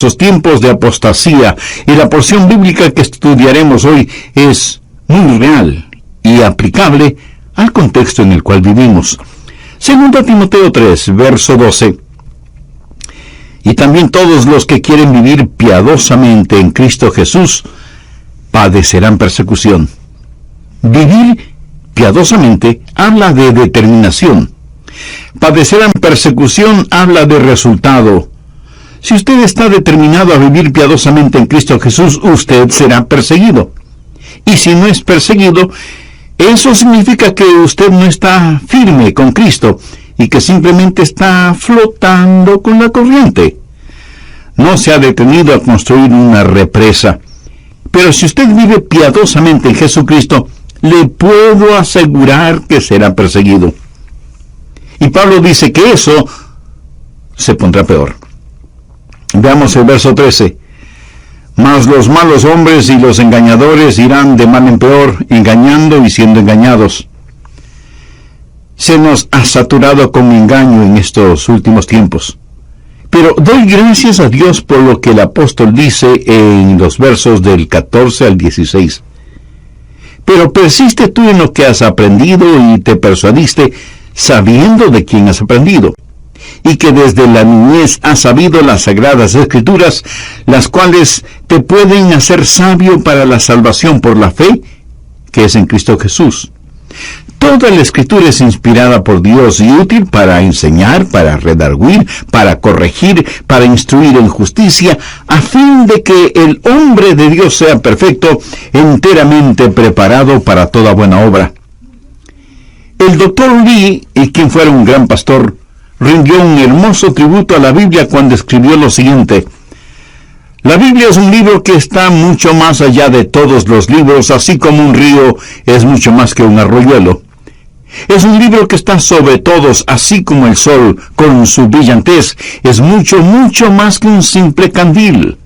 Esos tiempos de apostasía, y la porción bíblica que estudiaremos hoy es muy real y aplicable al contexto en el cual vivimos. Segunda Timoteo 3, verso 12. Y también todos los que quieren vivir piadosamente en Cristo Jesús padecerán persecución. Vivir piadosamente habla de determinación. Padecerán persecución habla de resultado. Si usted está determinado a vivir piadosamente en Cristo Jesús, usted será perseguido. Y si no es perseguido, eso significa que usted no está firme con Cristo y que simplemente está flotando con la corriente. No se ha detenido a construir una represa. Pero si usted vive piadosamente en Jesucristo, le puedo asegurar que será perseguido. Y Pablo dice que eso se pondrá peor. Veamos el verso 13. Mas los malos hombres y los engañadores irán de mal en peor, engañando y siendo engañados. Se nos ha saturado con engaño en estos últimos tiempos. Pero doy gracias a Dios por lo que el apóstol dice en los versos del 14 al 16. Pero persiste tú en lo que has aprendido y te persuadiste sabiendo de quién has aprendido, y que desde la niñez has sabido las sagradas escrituras, las cuales te pueden hacer sabio para la salvación por la fe, que es en Cristo Jesús. Toda la escritura es inspirada por Dios y útil para enseñar, para redarguir, para corregir, para instruir en justicia, a fin de que el hombre de Dios sea perfecto, enteramente preparado para toda buena obra. El doctor Lee, quien fuera un gran pastor, rindió un hermoso tributo a la Biblia cuando escribió lo siguiente: la Biblia es un libro que está mucho más allá de todos los libros, así como un río es mucho más que un arroyuelo. Es un libro que está sobre todos, así como el sol, con su brillantez, es mucho, mucho más que un simple candil.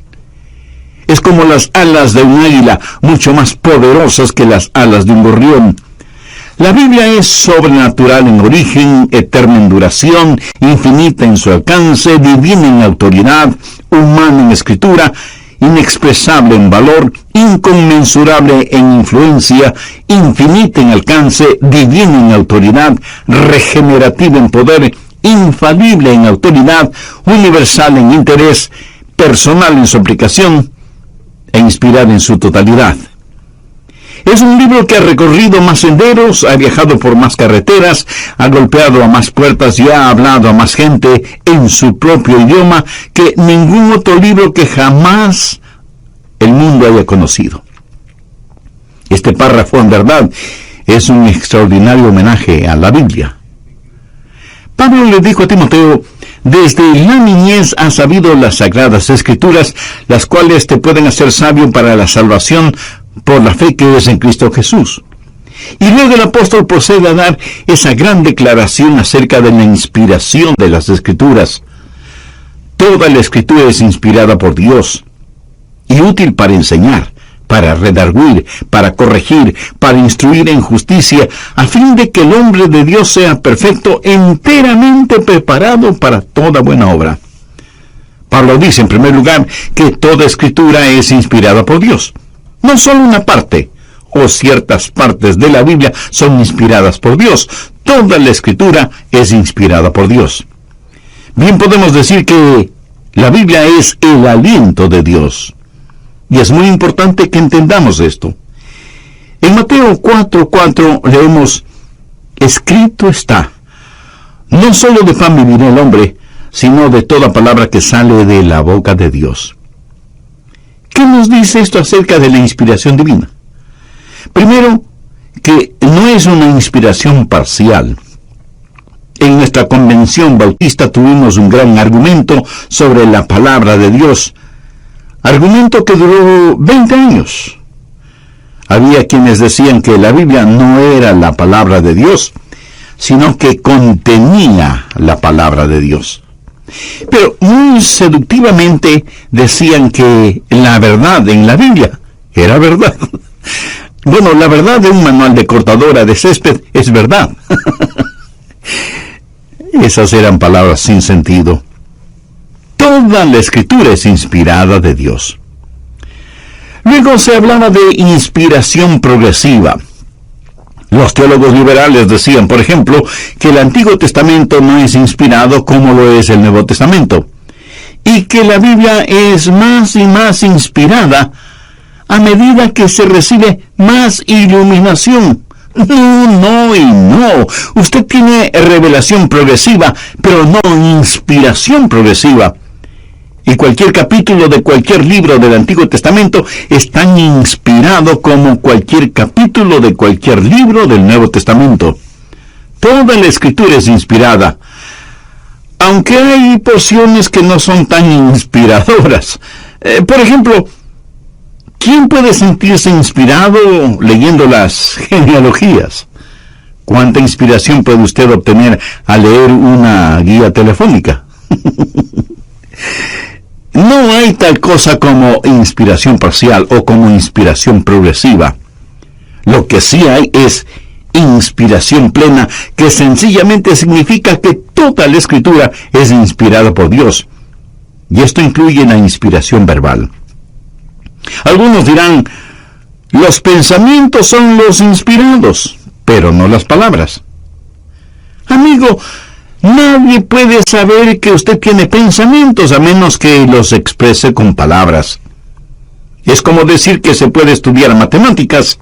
Es como las alas de un águila, mucho más poderosas que las alas de un gorrión. La Biblia es sobrenatural en origen, eterna en duración, infinita en su alcance, divina en autoridad, humana en escritura, inexpresable en valor, inconmensurable en influencia, infinita en alcance, divina en autoridad, regenerativa en poder, infalible en autoridad, universal en interés, personal en su aplicación e inspirada en su totalidad. Es un libro que ha recorrido más senderos, ha viajado por más carreteras, ha golpeado a más puertas y ha hablado a más gente en su propio idioma que ningún otro libro que jamás el mundo haya conocido. Este párrafo, en verdad, es un extraordinario homenaje a la Biblia. Pablo le dijo a Timoteo: desde la niñez has sabido las sagradas escrituras, las cuales te pueden hacer sabio para la salvación por la fe que es en Cristo Jesús. Y luego el apóstol procede a dar esa gran declaración acerca de la inspiración de las escrituras. Toda la escritura es inspirada por Dios y útil para enseñar, para redarguir, para corregir, para instruir en justicia, a fin de que el hombre de Dios sea perfecto, enteramente preparado para toda buena obra. Pablo dice, en primer lugar, que toda escritura es inspirada por Dios. No solo una parte o ciertas partes de la Biblia son inspiradas por Dios. Toda la escritura es inspirada por Dios. Bien podemos decir que la Biblia es el aliento de Dios. Y es muy importante que entendamos esto. En Mateo 4:4 leemos: escrito está, no solo de pan vivirá el hombre, sino de toda palabra que sale de la boca de Dios. ¿Qué nos dice esto acerca de la inspiración divina? Primero, que no es una inspiración parcial. En nuestra convención bautista tuvimos un gran argumento sobre la palabra de Dios, argumento que duró 20 años. Había quienes decían que la Biblia no era la palabra de Dios, sino que contenía la palabra de Dios. Pero muy seductivamente decían que la verdad en la Biblia era verdad. Bueno, la verdad de un manual de cortadora de césped es verdad. Esas eran palabras sin sentido. Toda la Escritura es inspirada de Dios. Luego se hablaba de inspiración progresiva. Los teólogos liberales decían, por ejemplo, que el Antiguo Testamento no es inspirado como lo es el Nuevo Testamento, y que la Biblia es más y más inspirada a medida que se recibe más iluminación. No y no. Usted tiene revelación progresiva, pero no inspiración progresiva. Y cualquier capítulo de cualquier libro del Antiguo Testamento es tan inspirado como cualquier capítulo de cualquier libro del Nuevo Testamento. Toda la Escritura es inspirada, aunque hay porciones que no son tan inspiradoras. Por ejemplo, ¿quién puede sentirse inspirado leyendo las genealogías? ¿Cuánta inspiración puede usted obtener al leer una guía telefónica? No hay tal cosa como inspiración parcial o como inspiración progresiva. Lo que sí hay es inspiración plena, que sencillamente significa que toda la Escritura es inspirada por Dios. Y esto incluye la inspiración verbal. Algunos dirán, los pensamientos son los inspirados, pero no las palabras. Amigo, nadie puede saber que usted tiene pensamientos a menos que los exprese con palabras. Es como decir que se puede estudiar matemáticas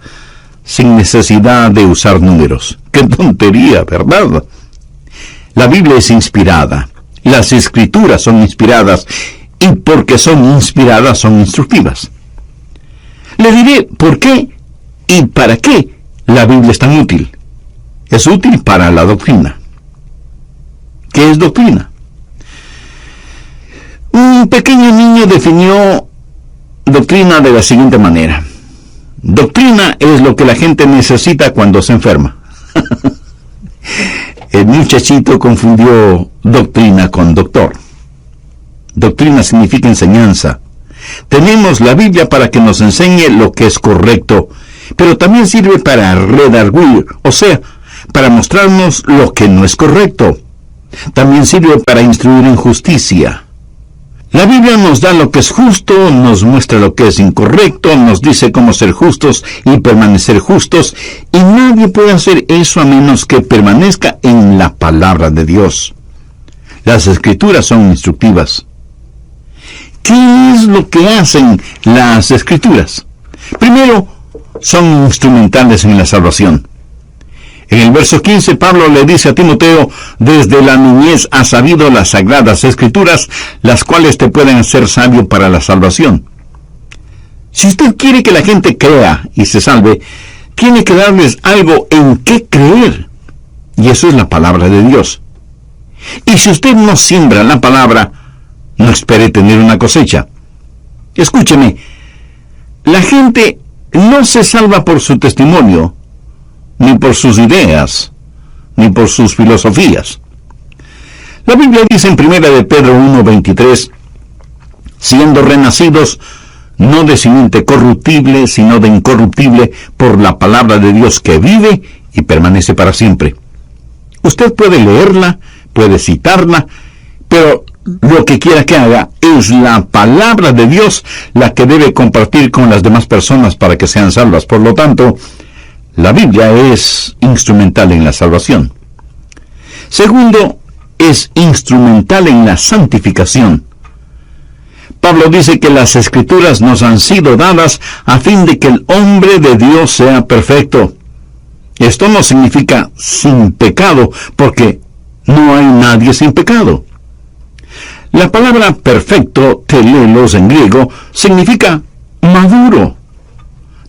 sin necesidad de usar números. ¡Qué tontería!, ¿verdad? La Biblia es inspirada. Las Escrituras son inspiradas. Y porque son inspiradas, son instructivas. Le diré por qué y para qué la Biblia es tan útil. Es útil para la doctrina. ¿Qué es doctrina? Un pequeño niño definió doctrina de la siguiente manera. Doctrina es lo que la gente necesita cuando se enferma. El muchachito confundió doctrina con doctor. Doctrina significa enseñanza. Tenemos la Biblia para que nos enseñe lo que es correcto, pero también sirve para redarguir, o sea, para mostrarnos lo que no es correcto. También sirve para instruir en justicia. La Biblia nos da lo que es justo, nos muestra lo que es incorrecto, nos dice cómo ser justos y permanecer justos, y nadie puede hacer eso a menos que permanezca en la palabra de Dios. Las Escrituras son instructivas. ¿Qué es lo que hacen las Escrituras? Primero, son instrumentales en la salvación. En el verso 15, Pablo le dice a Timoteo, desde la niñez has sabido las sagradas Escrituras, las cuales te pueden hacer sabio para la salvación. Si usted quiere que la gente crea y se salve, tiene que darles algo en qué creer. Y eso es la palabra de Dios. Y si usted no siembra la palabra, no espere tener una cosecha. Escúcheme, la gente no se salva por su testimonio, ni por sus ideas, ni por sus filosofías. La Biblia dice en 1 de Pedro 1:23, siendo renacidos, no de simiente corruptible, sino de incorruptible, por la palabra de Dios que vive y permanece para siempre. Usted puede leerla, puede citarla, pero lo que quiera que haga es la palabra de Dios la que debe compartir con las demás personas para que sean salvas. Por lo tanto, la Biblia es instrumental en la salvación. Segundo, es instrumental en la santificación. Pablo dice que las Escrituras nos han sido dadas a fin de que el hombre de Dios sea perfecto. Esto no significa sin pecado, porque no hay nadie sin pecado. La palabra perfecto, telelos en griego, significa maduro.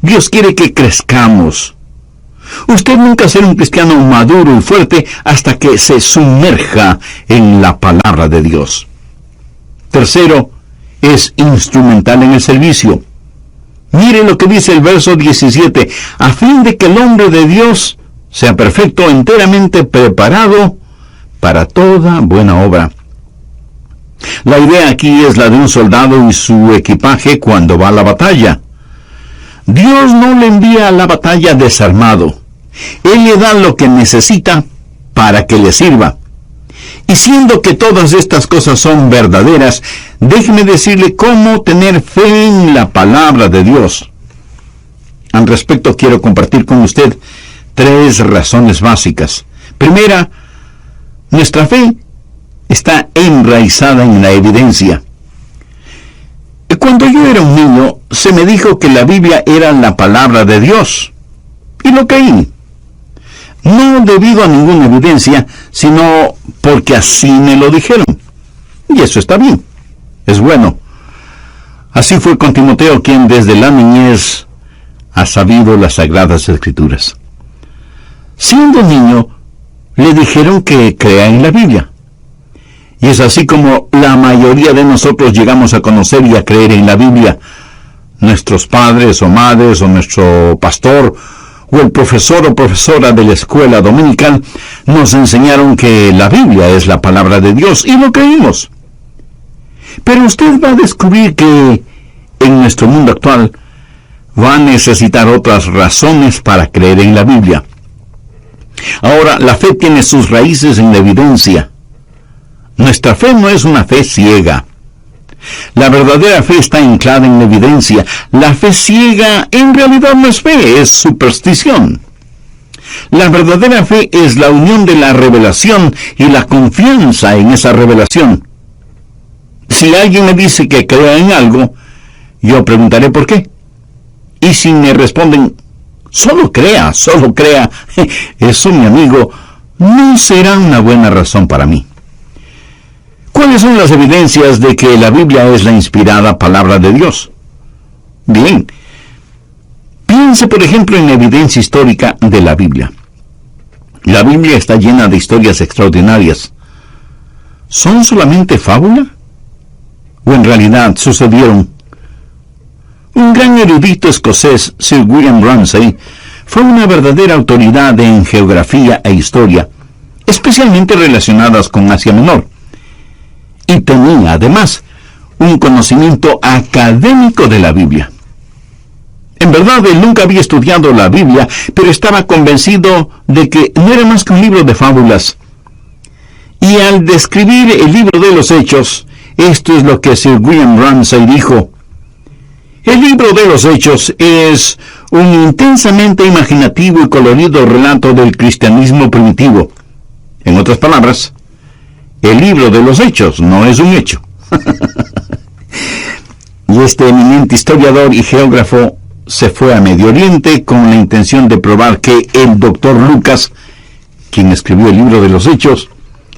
Dios quiere que crezcamos. Usted nunca será un cristiano maduro y fuerte hasta que se sumerja en la palabra de Dios. Tercero, es instrumental en el servicio. Mire lo que dice el verso 17, a fin de que el hombre de Dios sea perfecto, enteramente preparado para toda buena obra. La idea aquí es la de un soldado y su equipaje cuando va a la batalla. Dios no le envía a la batalla desarmado. Él le da lo que necesita para que le sirva. Y siendo que todas estas cosas son verdaderas, déjeme decirle cómo tener fe en la palabra de Dios. Al respecto, quiero compartir con usted 3 razones básicas. Primera, nuestra fe está enraizada en la evidencia. Cuando yo era un niño, se me dijo que la Biblia era la palabra de Dios, y lo creí. No debido a ninguna evidencia, sino porque así me lo dijeron. Y eso está bien, es bueno. Así fue con Timoteo, quien desde la niñez ha sabido las Sagradas Escrituras. Siendo niño, le dijeron que crea en la Biblia. Y es así como la mayoría de nosotros llegamos a conocer y a creer en la Biblia. Nuestros padres o madres o nuestro pastor o el profesor o profesora de la escuela dominical nos enseñaron que la Biblia es la palabra de Dios y lo creímos. Pero usted va a descubrir que en nuestro mundo actual va a necesitar otras razones para creer en la Biblia. Ahora, la fe tiene sus raíces en la evidencia. Nuestra fe no es una fe ciega. La verdadera fe está anclada en la evidencia. La fe ciega en realidad no es fe, es superstición. La verdadera fe es la unión de la revelación y la confianza en esa revelación. Si alguien me dice que crea en algo, yo preguntaré por qué. Y si me responden, solo crea, eso, mi amigo, no será una buena razón para mí. ¿Cuáles son las evidencias de que la Biblia es la inspirada palabra de Dios? Bien, piense por ejemplo en la evidencia histórica de la Biblia. La Biblia está llena de historias extraordinarias. ¿Son solamente fábula? ¿O en realidad sucedieron? Un gran erudito escocés, Sir William Ramsay, fue una verdadera autoridad en geografía e historia, especialmente relacionadas con Asia Menor. Y tenía, además, un conocimiento académico de la Biblia. En verdad, él nunca había estudiado la Biblia, pero estaba convencido de que no era más que un libro de fábulas. Y al describir el libro de los Hechos, esto es lo que Sir William Ramsay dijo: el libro de los Hechos es un intensamente imaginativo y colorido relato del cristianismo primitivo. En otras palabras, el libro de los Hechos no es un hecho. Y este eminente historiador y geógrafo se fue a Medio Oriente con la intención de probar que el doctor Lucas, quien escribió el libro de los Hechos,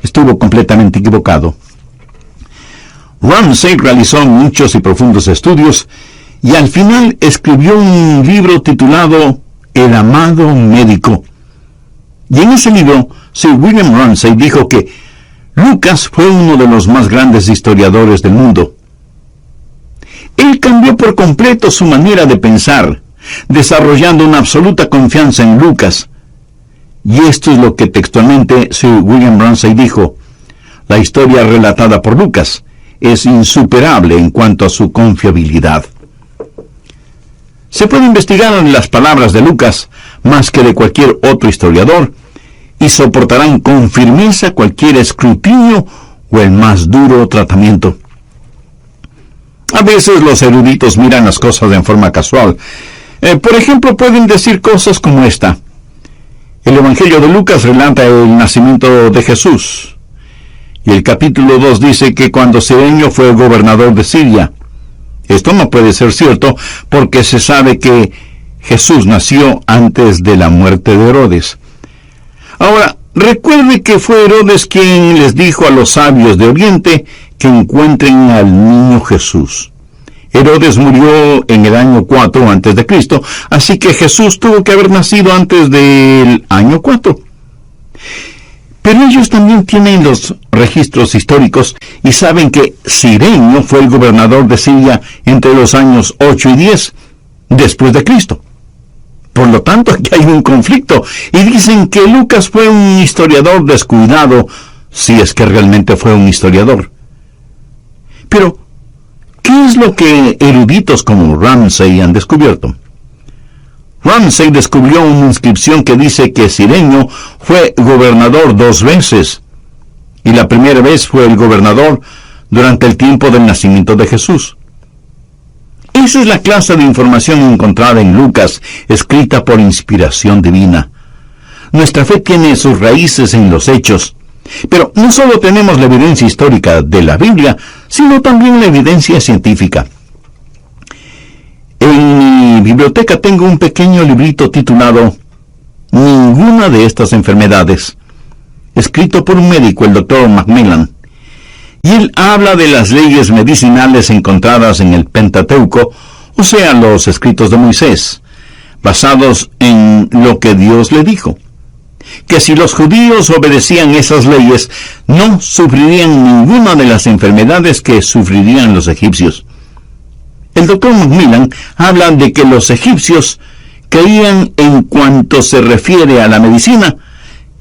estuvo completamente equivocado. Ramsay realizó muchos y profundos estudios y al final escribió un libro titulado El amado médico. Y en ese libro, Sir William Ramsay dijo que Lucas fue uno de los más grandes historiadores del mundo. Él cambió por completo su manera de pensar, desarrollando una absoluta confianza en Lucas. Y esto es lo que textualmente Sir William Ramsay dijo: la historia relatada por Lucas es insuperable en cuanto a su confiabilidad. Se puede investigar en las palabras de Lucas más que de cualquier otro historiador, y soportarán con firmeza cualquier escrutinio o el más duro tratamiento. A veces los eruditos miran las cosas en forma casual. Por ejemplo, pueden decir cosas como esta: el Evangelio de Lucas relata el nacimiento de Jesús, y el capítulo 2 dice que cuando Cirenio fue gobernador de Siria. Esto no puede ser cierto, porque se sabe que Jesús nació antes de la muerte de Herodes. Ahora, recuerde que fue Herodes quien les dijo a los sabios de Oriente que encuentren al niño Jesús. Herodes murió en el año 4 antes de Cristo, así que Jesús tuvo que haber nacido antes del año 4. Pero ellos también tienen los registros históricos y saben que Cirenio fue el gobernador de Siria entre los años 8 y 10 después de Cristo. Por lo tanto, aquí hay un conflicto, y dicen que Lucas fue un historiador descuidado, si es que realmente fue un historiador. Pero, ¿qué es lo que eruditos como Ramsay han descubierto? Ramsay descubrió una inscripción que dice que Cirenio fue gobernador 2 veces, y la primera vez fue el gobernador durante el tiempo del nacimiento de Jesús. Esa es la clase de información encontrada en Lucas, escrita por inspiración divina. Nuestra fe tiene sus raíces en los hechos, pero no solo tenemos la evidencia histórica de la Biblia, sino también la evidencia científica. En mi biblioteca tengo un pequeño librito titulado Ninguna de estas enfermedades, escrito por un médico, el Dr. Macmillan. Y él habla de las leyes medicinales encontradas en el Pentateuco, o sea, los escritos de Moisés, basados en lo que Dios le dijo. Que si los judíos obedecían esas leyes, no sufrirían ninguna de las enfermedades que sufrirían los egipcios. El Dr. Macmillan habla de que los egipcios creían, en cuanto se refiere a la medicina,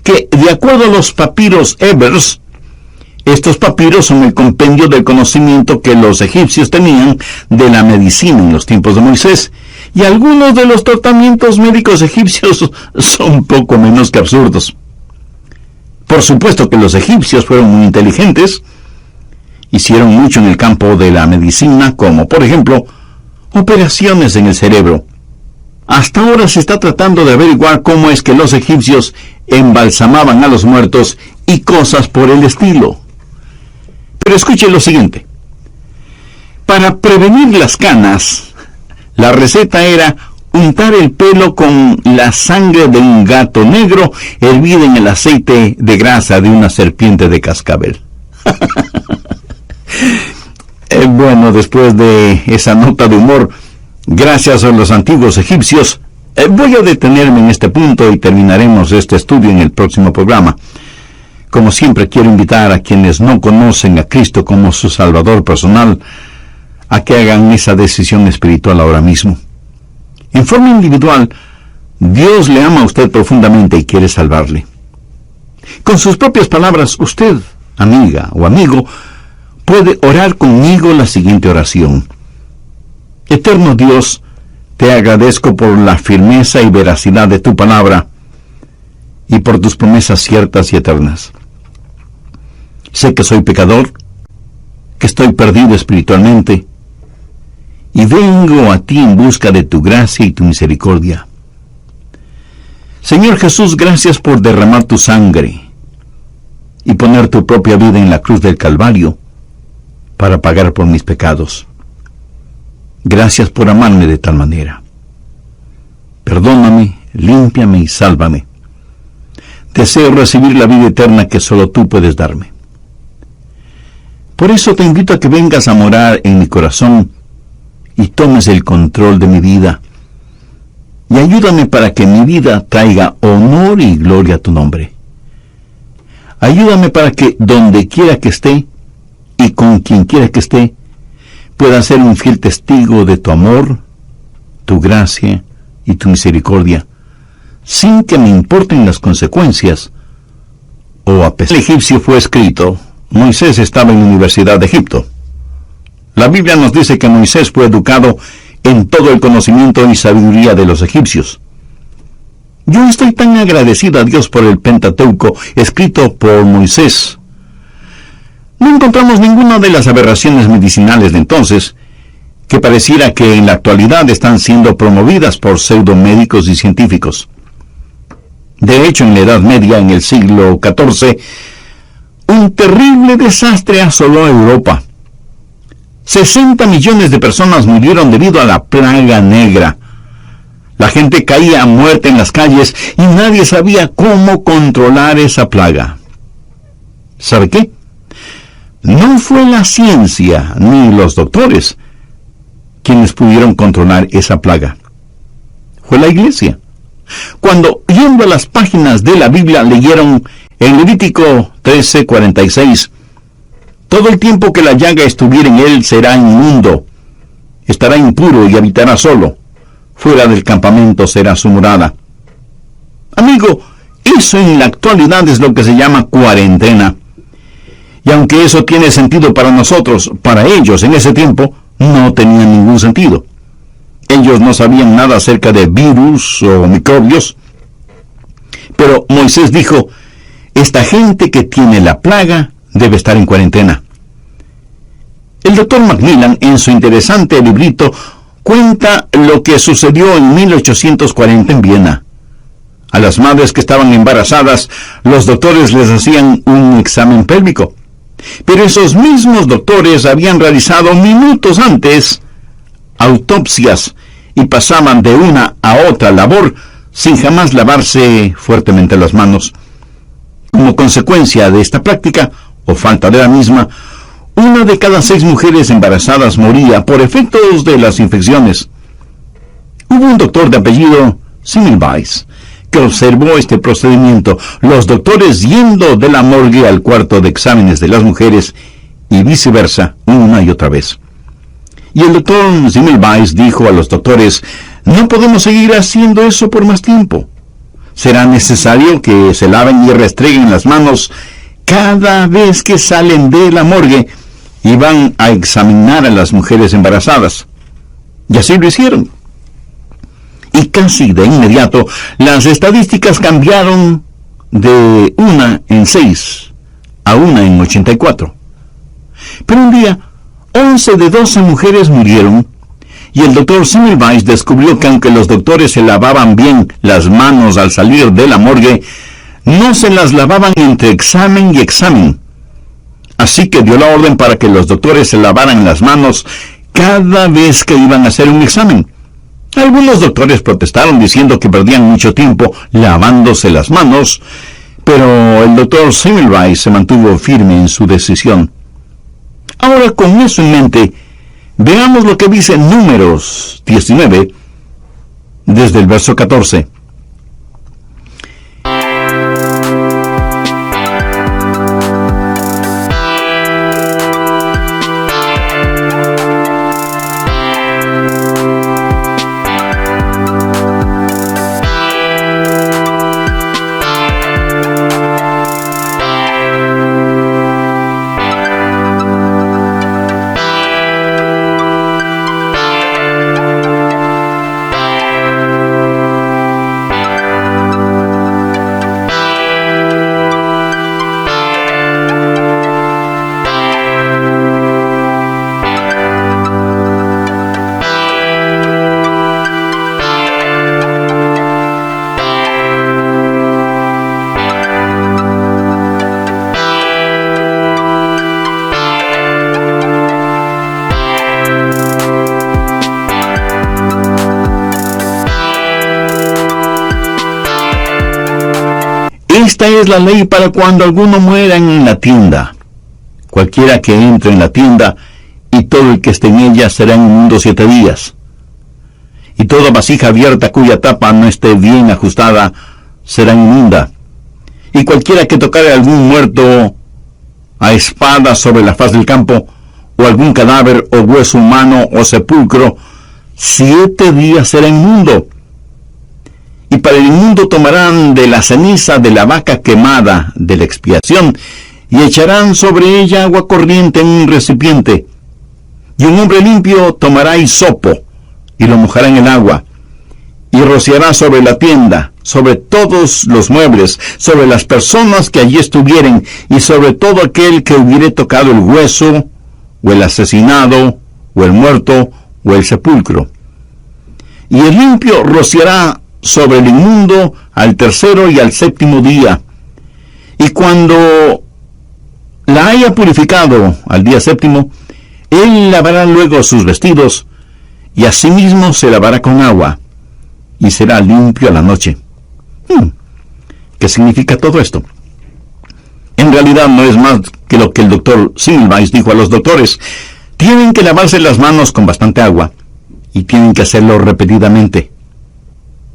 que de acuerdo a los papiros Ebers, estos papiros son el compendio del conocimiento que los egipcios tenían de la medicina en los tiempos de Moisés, y algunos de los tratamientos médicos egipcios son poco menos que absurdos. Por supuesto que los egipcios fueron muy inteligentes, hicieron mucho en el campo de la medicina, como por ejemplo, operaciones en el cerebro. Hasta ahora se está tratando de averiguar cómo es que los egipcios embalsamaban a los muertos y cosas por el estilo. Pero escuche lo siguiente. Para prevenir las canas, la receta era untar el pelo con la sangre de un gato negro hervida en el aceite de grasa de una serpiente de cascabel. Bueno, después de esa nota de humor, gracias a los antiguos egipcios, voy a detenerme en este punto y terminaremos este estudio en el próximo programa. Como siempre, quiero invitar a quienes no conocen a Cristo como su Salvador personal a que hagan esa decisión espiritual ahora mismo. En forma individual, Dios le ama a usted profundamente y quiere salvarle. Con sus propias palabras, usted, amiga o amigo, puede orar conmigo la siguiente oración. Eterno Dios, te agradezco por la firmeza y veracidad de tu palabra y por tus promesas ciertas y eternas. Sé que soy pecador, que estoy perdido espiritualmente, y vengo a ti en busca de tu gracia y tu misericordia. Señor Jesús, gracias por derramar tu sangre y poner tu propia vida en la cruz del Calvario para pagar por mis pecados. Gracias por amarme de tal manera. Perdóname, límpiame y sálvame. Deseo recibir la vida eterna que solo tú puedes darme. Por eso te invito a que vengas a morar en mi corazón y tomes el control de mi vida. Y ayúdame para que mi vida traiga honor y gloria a tu nombre. Ayúdame para que donde quiera que esté y con quien quiera que esté, pueda ser un fiel testigo de tu amor, tu gracia y tu misericordia, sin que me importen las consecuencias o a pesar. El egipcio fue escrito, Moisés estaba en la Universidad de Egipto. La Biblia nos dice que Moisés fue educado en todo el conocimiento y sabiduría de los egipcios. Yo estoy tan agradecido a Dios por el Pentateuco escrito por Moisés. No encontramos ninguna de las aberraciones medicinales de entonces que pareciera que en la actualidad están siendo promovidas por pseudomédicos y científicos. De hecho, en la Edad Media, en el siglo XIV, un terrible desastre asoló a Europa. 60 millones de personas murieron debido a la plaga negra. La gente caía a muerte en las calles y nadie sabía cómo controlar esa plaga. ¿Sabe qué? No fue la ciencia ni los doctores quienes pudieron controlar esa plaga. Fue la iglesia. Cuando, yendo a las páginas de la Biblia, leyeron en Levítico 13:46, todo el tiempo que la llaga estuviera en él será inmundo, estará impuro y habitará solo. Fuera del campamento será su morada. Amigo, eso en la actualidad es lo que se llama cuarentena. Y aunque eso tiene sentido para nosotros, para ellos en ese tiempo no tenía ningún sentido. Ellos no sabían nada acerca de virus o microbios. Pero Moisés dijo, esta gente que tiene la plaga debe estar en cuarentena. El Dr. Macmillan, en su interesante librito, cuenta lo que sucedió en 1840 en Viena. A las madres que estaban embarazadas, los doctores les hacían un examen pélvico. Pero esos mismos doctores habían realizado minutos antes autopsias y pasaban de una a otra labor sin jamás lavarse fuertemente las manos. Como consecuencia de esta práctica, o falta de la misma, 1 de cada 6 mujeres embarazadas moría por efectos de las infecciones. Hubo un doctor de apellido Semmelweis que observó este procedimiento, los doctores yendo de la morgue al cuarto de exámenes de las mujeres y viceversa, una y otra vez. Y el doctor Semmelweis dijo a los doctores: no podemos seguir haciendo eso por más tiempo. Será necesario que se laven y restreguen las manos cada vez que salen de la morgue y van a examinar a las mujeres embarazadas. Y así lo hicieron. Y casi de inmediato, las estadísticas cambiaron de 1 en 6 a 1 en 84. Pero un día, 11 de 12 mujeres murieron, y el doctor Semmelweis descubrió que aunque los doctores se lavaban bien las manos al salir de la morgue, no se las lavaban entre examen y examen. Así que dio la orden para que los doctores se lavaran las manos cada vez que iban a hacer un examen. Algunos doctores protestaron diciendo que perdían mucho tiempo lavándose las manos, pero el doctor Semmelweis se mantuvo firme en su decisión. Ahora, con eso en mente, veamos lo que dice Números 19, desde el verso 14. Esta es la ley para cuando alguno muera en la tienda. Cualquiera que entre en la tienda, y todo el que esté en ella será inmundo 7 días. Y toda vasija abierta cuya tapa no esté bien ajustada será inmunda. Y cualquiera que tocare algún muerto a espada sobre la faz del campo, o algún cadáver, o hueso humano, o sepulcro, 7 días será inmundo. Y para el inmundo tomarán de la ceniza de la vaca quemada de la expiación, y echarán sobre ella agua corriente en un recipiente. Y un hombre limpio tomará hisopo, y lo mojará en el agua, y rociará sobre la tienda, sobre todos los muebles, sobre las personas que allí estuvieren, y sobre todo aquel que hubiere tocado el hueso, o el asesinado, o el muerto, o el sepulcro. Y el limpio rociará sobre el inmundo al 3º y al 7º día. Y cuando la haya purificado al día 7º, él lavará luego sus vestidos, y asimismo se lavará con agua, y será limpio a la noche. ¿Qué significa todo esto? En realidad no es más que lo que el doctor Semmelweis dijo a los doctores: tienen que lavarse las manos con bastante agua, y tienen que hacerlo repetidamente.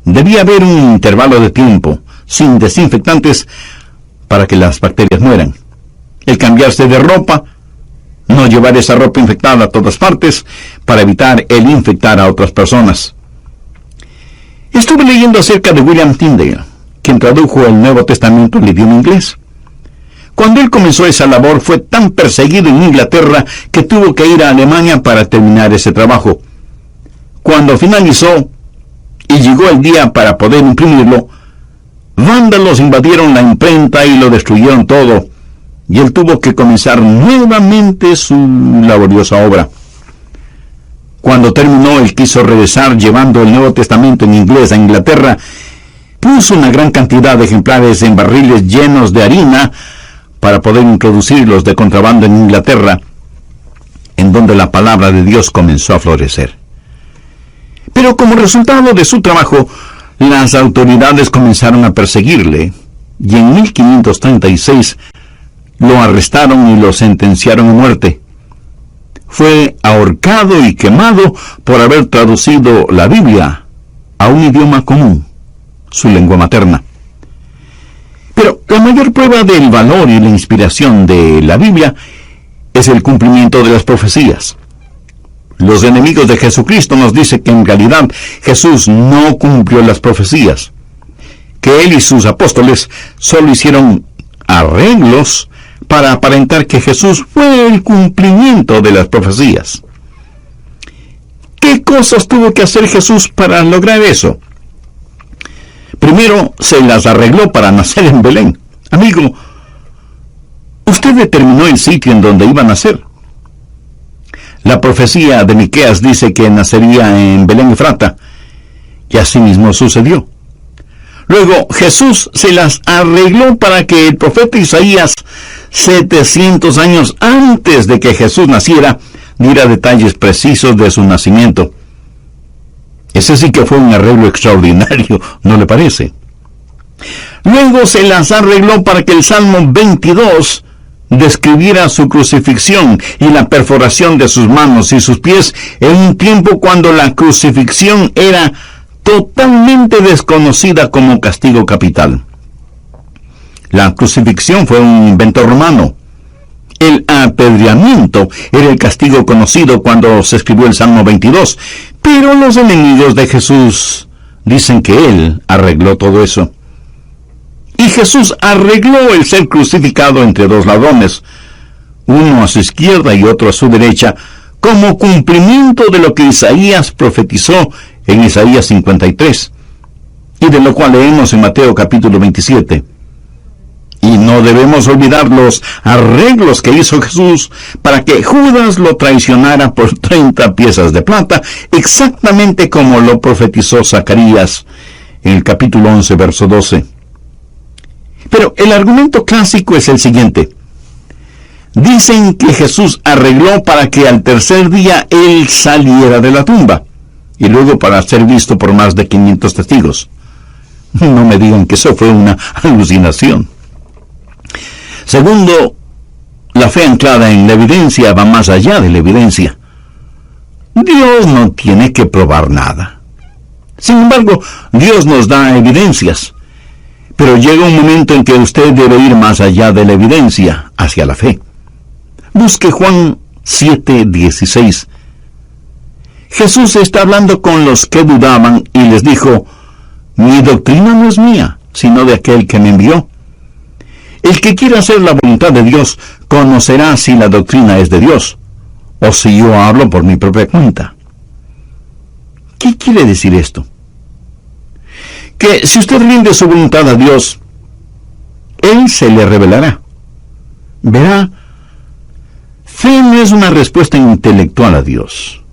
Debía haber un intervalo de tiempo sin desinfectantes para que las bacterias mueran. El cambiarse de ropa, no llevar esa ropa infectada a todas partes para evitar el infectar a otras personas. Estuve leyendo acerca de William Tyndale, quien tradujo el Nuevo Testamento al idioma inglés. Cuando él comenzó esa labor, fue tan perseguido en Inglaterra que tuvo que ir a Alemania para terminar ese trabajo. Cuando finalizó y llegó el día para poder imprimirlo, Vándalos invadieron la imprenta y lo destruyeron todo, y él tuvo que comenzar nuevamente su laboriosa obra. Cuando terminó, él quiso regresar llevando el Nuevo Testamento en inglés a Inglaterra. Puso una gran cantidad de ejemplares en barriles llenos de harina para poder introducirlos de contrabando en Inglaterra, en donde la palabra de Dios comenzó a florecer. Pero como resultado de su trabajo, las autoridades comenzaron a perseguirle, y en 1536 lo arrestaron y lo sentenciaron a muerte. Fue ahorcado y quemado por haber traducido la Biblia a un idioma común, su lengua materna. Pero la mayor prueba del valor y la inspiración de la Biblia es el cumplimiento de las profecías. Los enemigos de Jesucristo nos dicen que en realidad Jesús no cumplió las profecías, que él y sus apóstoles solo hicieron arreglos para aparentar que Jesús fue el cumplimiento de las profecías. ¿Qué cosas tuvo que hacer Jesús para lograr eso? Primero, se las arregló para nacer en Belén. Amigo, usted determinó el sitio en donde iba a nacer. La profecía de Miqueas dice que nacería en Belén Efrata, y así mismo sucedió. Luego, Jesús se las arregló para que el profeta Isaías, 700 años antes de que Jesús naciera, diera detalles precisos de su nacimiento. Ese sí que fue un arreglo extraordinario, ¿no le parece? Luego se las arregló para que el Salmo 22 describiera su crucifixión y la perforación de sus manos y sus pies en un tiempo cuando la crucifixión era totalmente desconocida como castigo capital. La crucifixión fue un invento romano. El apedreamiento era el castigo conocido cuando se escribió el Salmo 22, pero los enemigos de Jesús dicen que él arregló todo eso. Y Jesús arregló el ser crucificado entre dos ladrones, uno a su izquierda y otro a su derecha, como cumplimiento de lo que Isaías profetizó en Isaías 53, y de lo cual leemos en Mateo capítulo 27. Y no debemos olvidar los arreglos que hizo Jesús para que Judas lo traicionara por 30 piezas de plata, exactamente como lo profetizó Zacarías en el capítulo 11, verso 12. Pero el argumento clásico es el siguiente. Dicen que Jesús arregló para que al tercer día él saliera de la tumba, y luego para ser visto por más de 500 testigos. No me digan que eso fue una alucinación. Segundo, la fe anclada en la evidencia va más allá de la evidencia. Dios no tiene que probar nada. Sin embargo, Dios nos da evidencias. Pero llega un momento en que usted debe ir más allá de la evidencia, hacia la fe. Busque Juan 7:16. Jesús está hablando con los que dudaban y les dijo: mi doctrina no es mía, sino de aquel que me envió. El que quiera hacer la voluntad de Dios conocerá si la doctrina es de Dios, o si yo hablo por mi propia cuenta. ¿Qué quiere decir esto? Que si usted rinde su voluntad a Dios, Él se le revelará. Verá, fe no es una respuesta intelectual a Dios.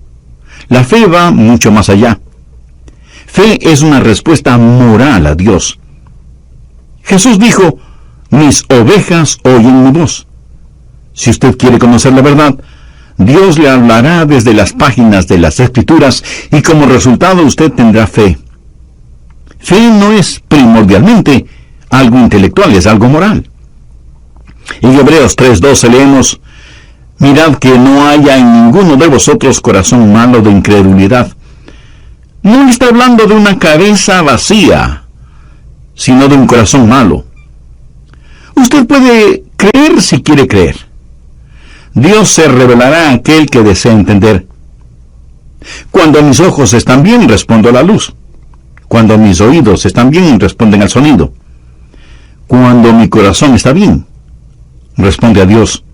La fe va mucho más allá. Fe es una respuesta moral a Dios. Jesús dijo: mis ovejas oyen mi voz. Si usted quiere conocer la verdad, Dios le hablará desde las páginas de las Escrituras y como resultado usted tendrá fe. Fe no es primordialmente algo intelectual, es algo moral. En Hebreos 3:12 leemos: mirad que no haya en ninguno de vosotros corazón malo de incredulidad. No está hablando de una cabeza vacía, sino de un corazón malo. Usted puede creer si quiere creer. Dios se revelará a aquel que desea entender. Cuando mis ojos están bien, respondo a la luz. Cuando mis oídos están bien, responden al sonido. Cuando mi corazón está bien, responde a Dios.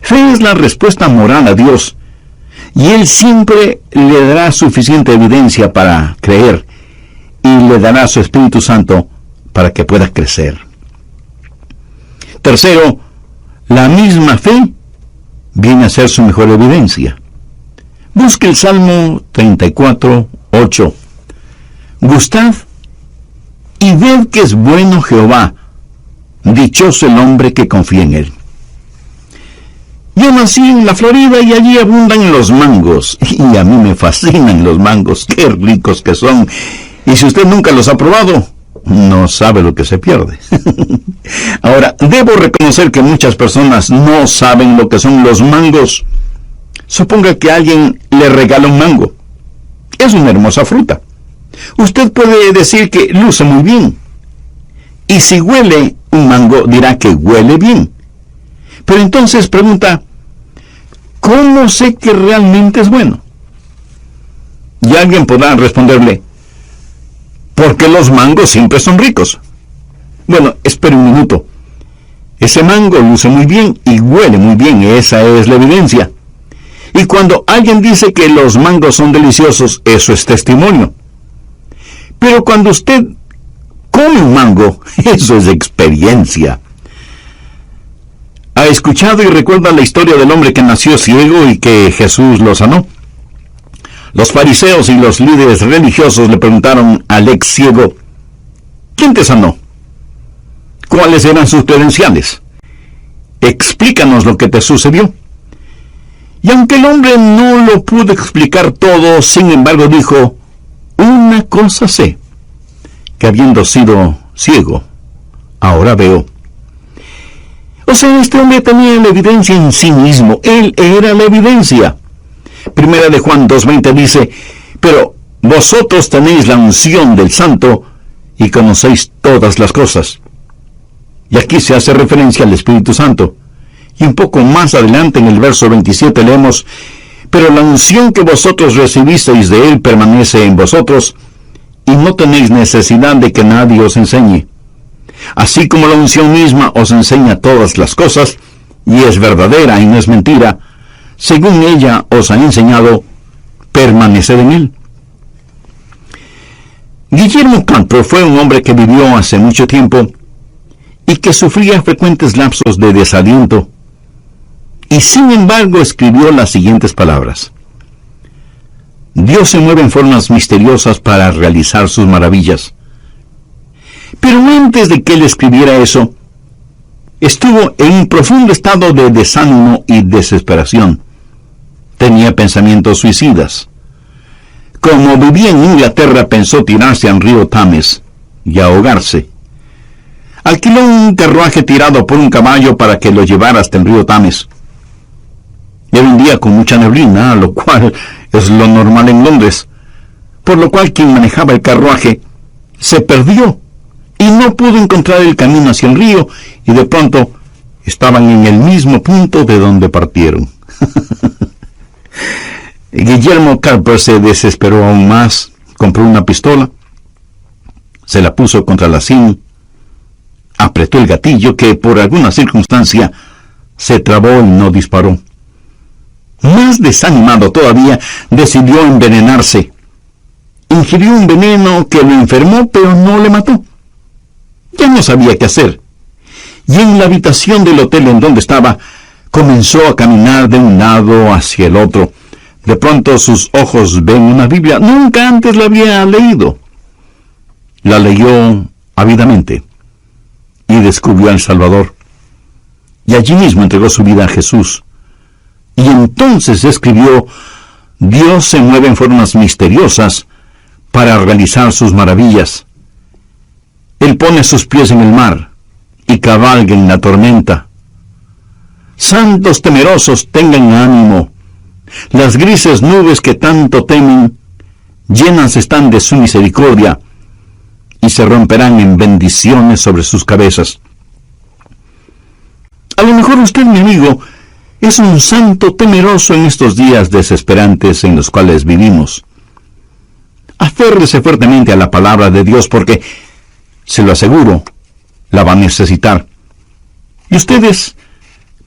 Fe es la respuesta moral a Dios, y Él siempre le dará suficiente evidencia para creer, y le dará su Espíritu Santo para que pueda crecer. Tercero, la misma fe viene a ser su mejor evidencia. Busque el Salmo 34:8. Gustad y ved que es bueno Jehová, dichoso el hombre que confía en él. Yo nací en la Florida y allí abundan los mangos. Y a mí me fascinan los mangos, qué ricos que son. Y si usted nunca los ha probado, no sabe lo que se pierde. Ahora, debo reconocer que muchas personas no saben lo que son los mangos. Suponga que alguien le regala un mango. Es una hermosa fruta. Usted puede decir que luce muy bien. Y si huele un mango, dirá que huele bien. Pero entonces pregunta, ¿cómo sé que realmente es bueno? Y alguien podrá responderle, porque los mangos siempre son ricos. Bueno, espere un minuto. Ese mango luce muy bien y huele muy bien, esa es la evidencia. Y cuando alguien dice que los mangos son deliciosos, eso es testimonio. Pero cuando usted come un mango, eso es experiencia. ¿Ha escuchado y recuerda la historia del hombre que nació ciego y que Jesús lo sanó? Los fariseos y los líderes religiosos le preguntaron al ex ciego, ¿quién te sanó? ¿Cuáles eran sus credenciales? Explícanos lo que te sucedió. Y aunque el hombre no lo pudo explicar todo, sin embargo dijo, una cosa sé, que habiendo sido ciego, ahora veo. O sea, este hombre tenía la evidencia en sí mismo, él era la evidencia. Primera de Juan 2:20 dice, pero vosotros tenéis la unción del Santo y conocéis todas las cosas. Y aquí se hace referencia al Espíritu Santo. Y un poco más adelante en el verso 27 leemos, pero la unción que vosotros recibisteis de él permanece en vosotros, y no tenéis necesidad de que nadie os enseñe. Así como la unción misma os enseña todas las cosas, y es verdadera y no es mentira, según ella os ha enseñado, permaneced en él. Guillermo Camper fue un hombre que vivió hace mucho tiempo y que sufría frecuentes lapsos de desaliento, y sin embargo escribió las siguientes palabras. Dios se mueve en formas misteriosas para realizar sus maravillas. Pero antes de que él escribiera eso, estuvo en un profundo estado de desánimo y desesperación. Tenía pensamientos suicidas. Como vivía en Inglaterra, pensó tirarse al río Thames y ahogarse. Alquiló un carruaje tirado por un caballo para que lo llevara hasta el río Thames. Era un día con mucha neblina, lo cual es lo normal en Londres, por lo cual quien manejaba el carruaje se perdió y no pudo encontrar el camino hacia el río, y de pronto estaban en el mismo punto de donde partieron. Guillermo Camper se desesperó aún más, compró una pistola, se la puso contra la sien, apretó el gatillo que por alguna circunstancia se trabó y no disparó. Más desanimado todavía, decidió envenenarse. Ingirió un veneno que lo enfermó, pero no le mató. Ya no sabía qué hacer. Y en la habitación del hotel en donde estaba, comenzó a caminar de un lado hacia el otro. De pronto sus ojos ven una Biblia. Nunca antes la había leído. La leyó ávidamente y descubrió al Salvador. Y allí mismo entregó su vida a Jesús. Y entonces escribió, Dios se mueve en formas misteriosas para realizar sus maravillas. Él pone sus pies en el mar y cabalga en la tormenta. Santos temerosos, tengan ánimo. Las grises nubes que tanto temen, llenas están de su misericordia, y se romperán en bendiciones sobre sus cabezas. A lo mejor usted, mi amigo, es un santo temeroso en estos días desesperantes en los cuales vivimos. Aférrese fuertemente a la palabra de Dios porque, se lo aseguro, la va a necesitar. Y ustedes,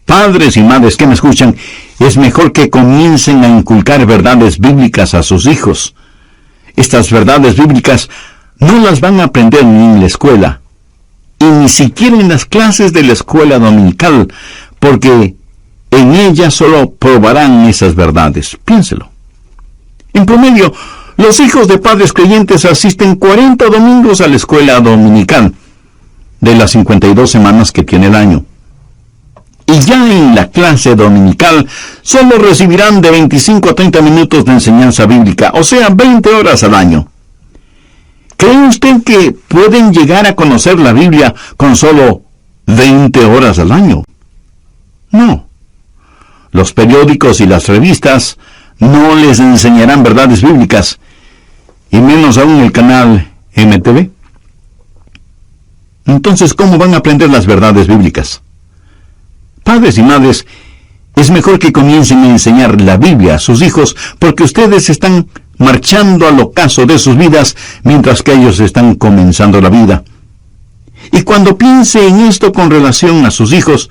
padres y madres que me escuchan, es mejor que comiencen a inculcar verdades bíblicas a sus hijos. Estas verdades bíblicas no las van a aprender ni en la escuela, y ni siquiera en las clases de la escuela dominical, porque en ella solo probarán esas verdades. Piénselo. En promedio, los hijos de padres creyentes asisten 40 domingos a la escuela dominical, de las 52 semanas que tiene el año. Y ya en la clase dominical solo recibirán de 25 a 30 minutos de enseñanza bíblica, o sea, 20 horas al año. ¿Cree usted que pueden llegar a conocer la Biblia con solo 20 horas al año? No. Los periódicos y las revistas no les enseñarán verdades bíblicas, y menos aún el canal MTV. Entonces, ¿cómo van a aprender las verdades bíblicas? Padres y madres, es mejor que comiencen a enseñar la Biblia a sus hijos, porque ustedes están marchando al ocaso de sus vidas, mientras que ellos están comenzando la vida. Y cuando piense en esto con relación a sus hijos,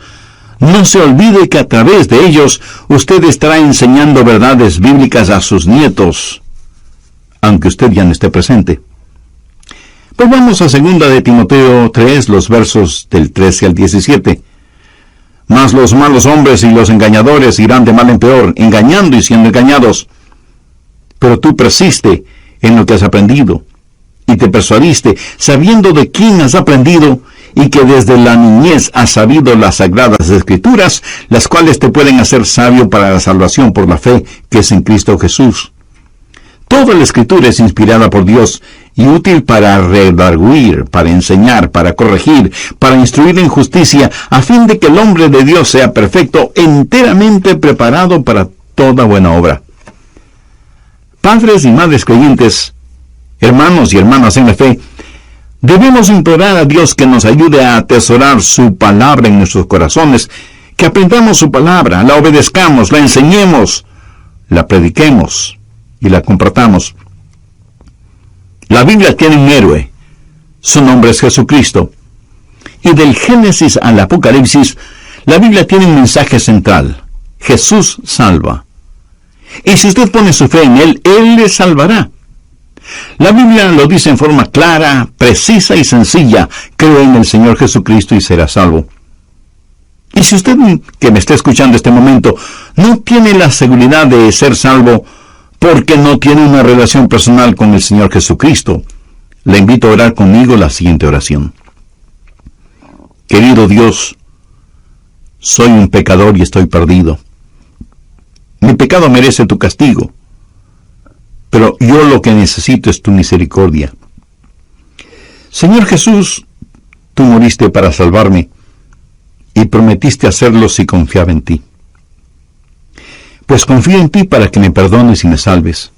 no se olvide que a través de ellos usted estará enseñando verdades bíblicas a sus nietos, aunque usted ya no esté presente. Pues vamos a 2 de Timoteo 3, los versos del 13 al 17. Mas los malos hombres y los engañadores irán de mal en peor, engañando y siendo engañados. Pero tú persiste en lo que has aprendido, y te persuadiste, sabiendo de quién has aprendido, y que desde la niñez has sabido las sagradas escrituras, las cuales te pueden hacer sabio para la salvación por la fe que es en Cristo Jesús. Toda la escritura es inspirada por Dios y útil para redarguir, para enseñar, para corregir, para instruir en justicia, a fin de que el hombre de Dios sea perfecto, enteramente preparado para toda buena obra. Padres y madres creyentes, hermanos y hermanas en la fe, debemos implorar a Dios que nos ayude a atesorar su palabra en nuestros corazones, que aprendamos su palabra, la obedezcamos, la enseñemos, la prediquemos y la compartamos. La Biblia tiene un héroe, su nombre es Jesucristo, y del Génesis al Apocalipsis, la Biblia tiene un mensaje central: Jesús salva. Y si usted pone su fe en Él, Él le salvará. La Biblia lo dice en forma clara, precisa y sencilla: cree en el Señor Jesucristo y será salvo. Y si usted, que me está escuchando en este momento, no tiene la seguridad de ser salvo porque no tiene una relación personal con el Señor Jesucristo, le invito a orar conmigo la siguiente oración. Querido Dios, soy un pecador y estoy perdido. Mi pecado merece tu castigo, pero yo lo que necesito es tu misericordia. Señor Jesús, tú moriste para salvarme y prometiste hacerlo si confiaba en ti. Pues confío en ti para que me perdones y me salves.